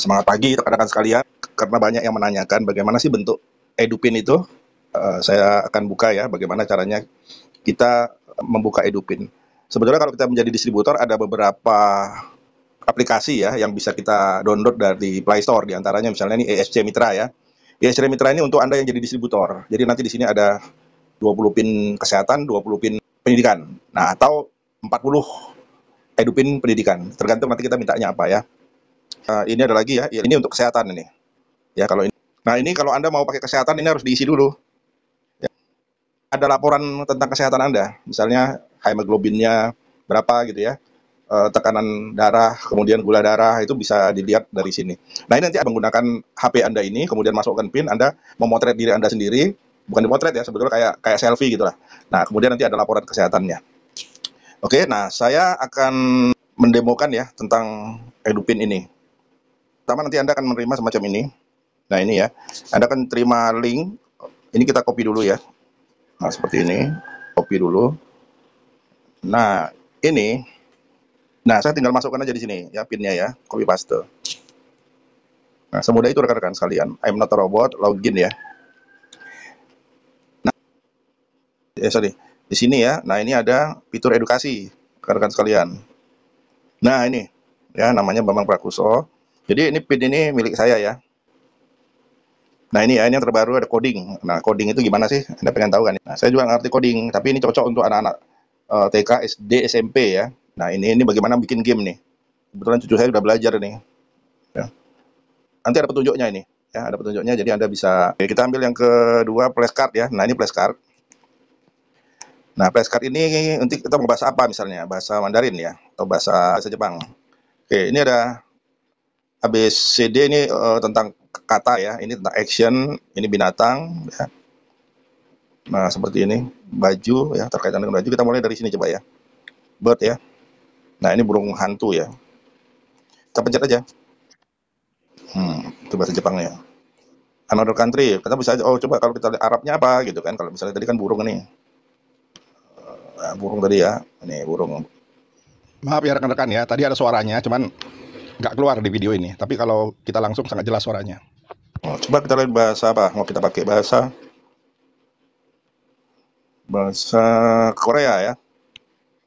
Semangat pagi rekan-rekan sekalian, karena banyak yang menanyakan bagaimana sih bentuk Edupin itu. Saya akan buka ya bagaimana caranya kita membuka Edupin. Sebetulnya kalau kita menjadi distributor ada beberapa aplikasi ya yang bisa kita download dari Play Store, di antaranya misalnya ini ESC Mitra ya. ESC Mitra ini untuk Anda yang jadi distributor. Jadi nanti di sini ada 20 pin kesehatan, 20 pin pendidikan. Nah, atau 40 Edupin pendidikan. Tergantung nanti kita mintanya apa ya. Ini ada lagi ya, ini untuk kesehatan ini. Ya kalau ini. Nah, ini kalau Anda mau pakai kesehatan ini harus diisi dulu. Ya. Ada laporan tentang kesehatan Anda, misalnya hemoglobinnya berapa gitu ya. Tekanan darah, kemudian gula darah, itu bisa dilihat dari sini. Nah, ini nanti menggunakan HP Anda ini, kemudian masukkan PIN, Anda memotret diri Anda sendiri, bukan dimotret ya, sebetulnya kayak selfie gitu lah. Nah, kemudian nanti ada laporan kesehatannya. Oke, nah saya akan mendemokan ya tentang Edupin ini. Pertama nanti Anda akan menerima semacam ini. Nah, ini ya. Anda akan terima link. Ini kita copy dulu ya. Nah, seperti ini. Copy dulu. Nah, ini. Nah, saya tinggal masukkan aja di sini ya pinnya ya. Copy paste. Nah, semudah itu rekan-rekan sekalian. I'm not a robot, login ya. Nah, sorry. Di sini ya. Nah, ini ada fitur edukasi rekan-rekan sekalian. Nah, ini ya namanya Bambang Prakuso. Jadi ini pin ini milik saya ya. Nah, ini ya, ini yang terbaru ada coding. Nah, coding itu gimana sih? Anda pengen tahu kan? Nah, saya juga ngerti coding, tapi ini cocok untuk anak-anak TK, SD, SMP ya. Nah, ini bagaimana bikin game nih. Kebetulan cucu saya udah belajar nih. Ya. Nanti ada petunjuknya ini. Ya, ada petunjuknya, jadi Anda bisa. Oke, kita ambil yang kedua, flashcard ya. Nah, ini flashcard. Nah, flashcard ini nanti kita mau bahasa apa misalnya? Bahasa Mandarin ya, atau bahasa Jepang. Oke, ini ada ABCD ini tentang kata ya. Ini tentang action, ini binatang ya. Nah, seperti ini, baju ya, terkaitan dengan baju. Kita mulai dari sini coba ya. Bird ya. Nah, ini burung hantu ya. Kita pencet aja. Itu bahasa Jepangnya. Another country, kita bisa aja, oh coba kalau kita lihat Arabnya apa gitu kan. Kalau misalnya tadi kan burung nih. Nah, burung tadi ya. Ini burung. Maaf ya rekan-rekan ya, tadi ada suaranya, cuman nggak keluar di video ini. Tapi kalau kita langsung sangat jelas suaranya. Oh, coba kita lihat bahasa apa? Mau kita pakai bahasa Korea ya.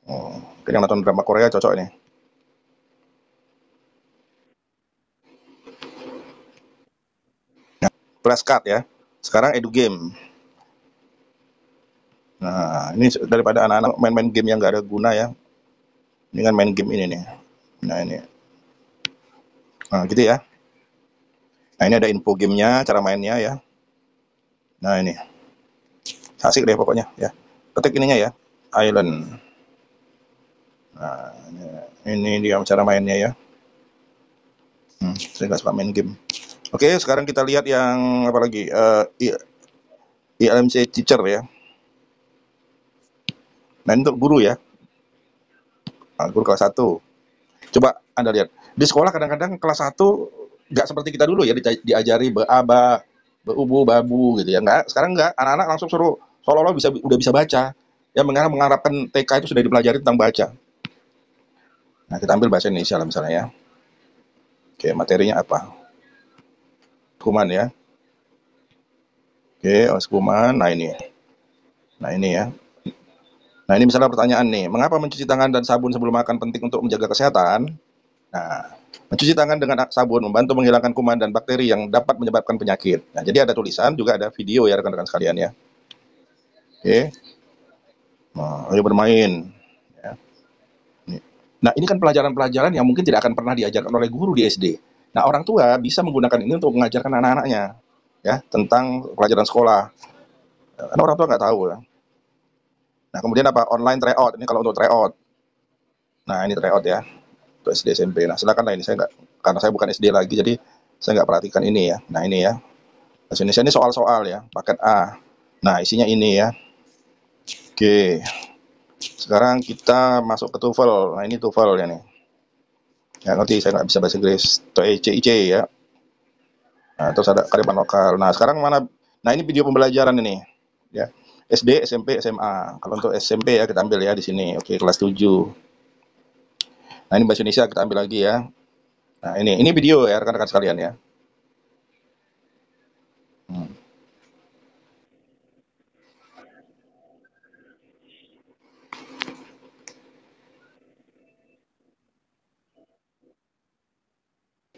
Oh, mungkin yang nonton drama Korea cocok nih. Nah, flashcard ya. Sekarang edu game. Nah, ini daripada anak-anak main-main game yang nggak ada guna ya. Ini kan main game ini nih. Nah, ini. Nah, gitu ya. Nah, ini ada info gamenya, cara mainnya ya. Nah, ini. Asik deh pokoknya ya. Ketik ininya ya. Island. Nah, ini dia cara mainnya ya. Saya nggak suka main game. Oke, sekarang kita lihat yang apa lagi? ILMC teacher ya. Nah, ini untuk guru ya. Nah, guru kelas 1. Coba Anda lihat. Di sekolah kadang-kadang kelas 1 nggak seperti kita dulu ya, diajari beaba, beubu, babu gitu ya. Enggak, sekarang enggak. Anak-anak langsung suruh seolah-olah udah bisa baca. Ya, mengharapkan TK itu sudah dipelajari tentang baca. Nah, kita ambil bahasa Indonesia lah misalnya ya. Oke, materinya apa? Kuman ya. Oke, kuman. Nah, ini. Nah, ini ya. Nah, ini misalnya pertanyaan nih, mengapa mencuci tangan dan sabun sebelum makan penting untuk menjaga kesehatan? Nah, mencuci tangan dengan sabun membantu menghilangkan kuman dan bakteri yang dapat menyebabkan penyakit. Nah, jadi ada tulisan, juga ada video ya rekan-rekan sekalian ya. Oke. Nah, ayo bermain. Ya. Nah, ini kan pelajaran-pelajaran yang mungkin tidak akan pernah diajarkan oleh guru di SD. Nah, orang tua bisa menggunakan ini untuk mengajarkan anak-anaknya ya tentang pelajaran sekolah. Karena orang tua nggak tahu ya. Nah, kemudian apa? Online tryout. Ini kalau untuk tryout. Nah, ini tryout ya. Untuk SD SMP. Nah, silakan lah ini saya nggak, karena saya bukan SD lagi, jadi saya nggak perhatikan ini ya. Nah, ini ya. Bahasa Indonesia ini soal-soal ya, paket A. Nah, isinya ini ya. Oke. Sekarang kita masuk ke TOEFL. Nah, ini TOEFL ya nih. Ya, ngerti, saya nggak bisa bahasa Inggris. Atau ECIC ya. Nah, terus ada kearifan lokal. Nah, sekarang mana? Nah, ini video pembelajaran ini. Ya. SD, SMP, SMA. Kalau untuk SMP ya kita ambil ya di sini. Oke, kelas 7. Nah, ini bahasa Indonesia kita ambil lagi ya. Nah, ini video ya rekan-rekan sekalian ya. Hmm.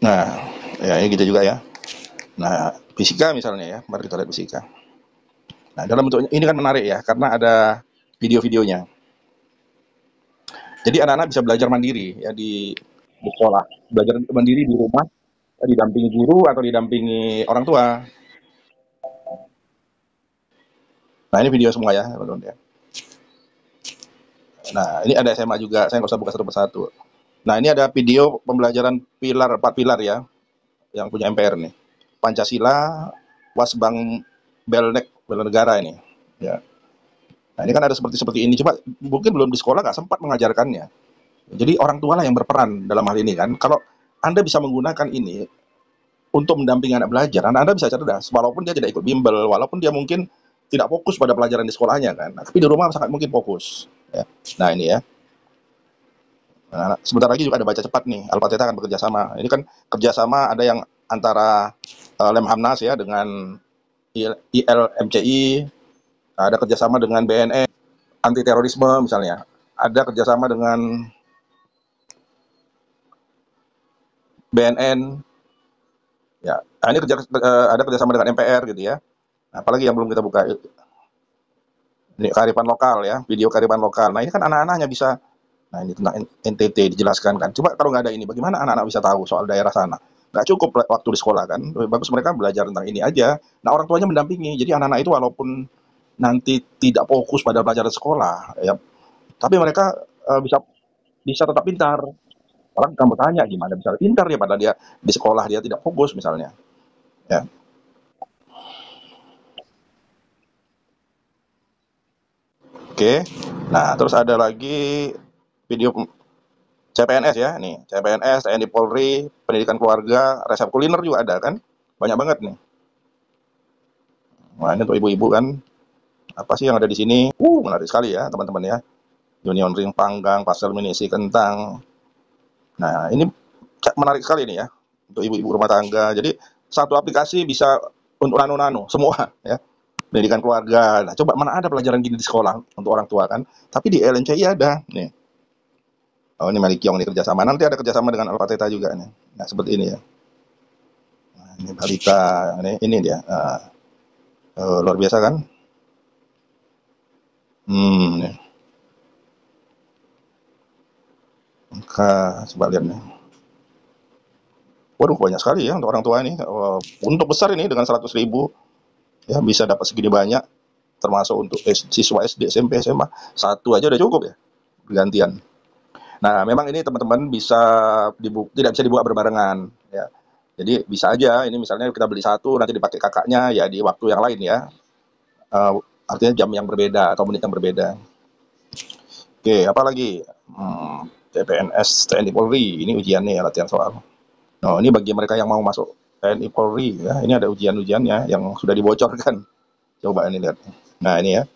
Nah, ya ini gitu juga ya. Nah, fisika misalnya ya, mari kita lihat fisika. Nah, dalam bentuk ini kan menarik ya, karena ada video-videonya. Jadi anak-anak bisa belajar mandiri ya di sekolah, belajar mandiri di rumah, didampingi guru atau didampingi orang tua. Nah, ini video semua ya, teman-teman ya. Nah, ini ada SMA juga, saya nggak usah buka satu persatu. Nah, ini ada video pembelajaran pilar, 4 pilar ya, yang punya MPR nih. Pancasila, Wasbang Belnek, Bela Negara ini. Ya. Nah, ini kan ada seperti seperti ini. Coba mungkin belum di sekolah nggak sempat mengajarkannya. Jadi orang tua lah yang berperan dalam hal ini kan. Kalau Anda bisa menggunakan ini untuk mendampingi anak belajar, anak Anda bisa cerdas. Walaupun dia tidak ikut bimbel, walaupun dia mungkin tidak fokus pada pelajaran di sekolahnya kan. Nah, tapi di rumah sangat mungkin fokus. Ya. Nah ini ya. Nah, sebentar lagi juga ada baca cepat nih. Alpateta akan bekerja sama. Ini kan kerjasama ada yang antara Lemhamnas ya dengan ILMCI, ada kerjasama dengan BNN, anti terorisme misalnya. Ada kerjasama dengan BNN, ya. Nah, ini ada kerjasama dengan MPR gitu ya. Nah, apalagi yang belum kita buka, ini kearifan lokal ya, video kearifan lokal. Nah ini kan anak-anaknya bisa, nah ini tentang NTT dijelaskan kan. Coba kalau nggak ada ini, bagaimana anak-anak bisa tahu soal daerah sana? Nggak cukup waktu di sekolah kan, lebih bagus mereka belajar tentang ini aja. Nah orang tuanya mendampingi, jadi anak-anak itu walaupun nanti tidak fokus pada pelajaran sekolah, ya, tapi mereka bisa bisa tetap pintar. Orang kamu tanya gimana bisa pintar ya, padahal dia di sekolah dia tidak fokus misalnya. Ya, oke. Nah terus ada lagi video CPNS ya, nih CPNS, TNI Polri, pendidikan keluarga, resep kuliner juga ada kan, banyak banget nih. Wah ini untuk ibu-ibu kan, apa sih yang ada di sini? Menarik sekali ya teman-teman ya. Union ring panggang, pastel minisi kentang. Nah ini menarik sekali nih ya untuk ibu-ibu rumah tangga. Jadi satu aplikasi bisa untuk nano-nano semua ya. Pendidikan keluarga. Nah coba mana ada pelajaran gini di sekolah untuk orang tua kan? Tapi di LNCI ada nih. Oh ini Malik Yong nih kerjasama. Nanti ada kerjasama dengan Alpateta juga nih. Nah seperti ini ya. Nah, ini balita. Ini dia. Luar biasa kan? Nih. Maka coba lihat nih. Waduh banyak sekali ya untuk orang tua ini. Untuk besar ini dengan 100.000 ya bisa dapat segini banyak. Termasuk untuk siswa SD, SMP, SMA. Satu aja udah cukup ya. Bergantian. Nah memang ini teman-teman bisa tidak bisa dibuka berbarengan. Ya. Jadi bisa aja ini misalnya kita beli satu nanti dipakai kakaknya ya di waktu yang lain ya. Eh, artinya jam yang berbeda atau menit yang berbeda. Oke, apa lagi? CPNS TNI Polri, ini ujiannya ya latihan soal. Oh, ini bagi mereka yang mau masuk TNI Polri ya, ini ada ujian-ujiannya yang sudah dibocorkan. Coba ini lihat. Nah, ini ya.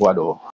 Waduh.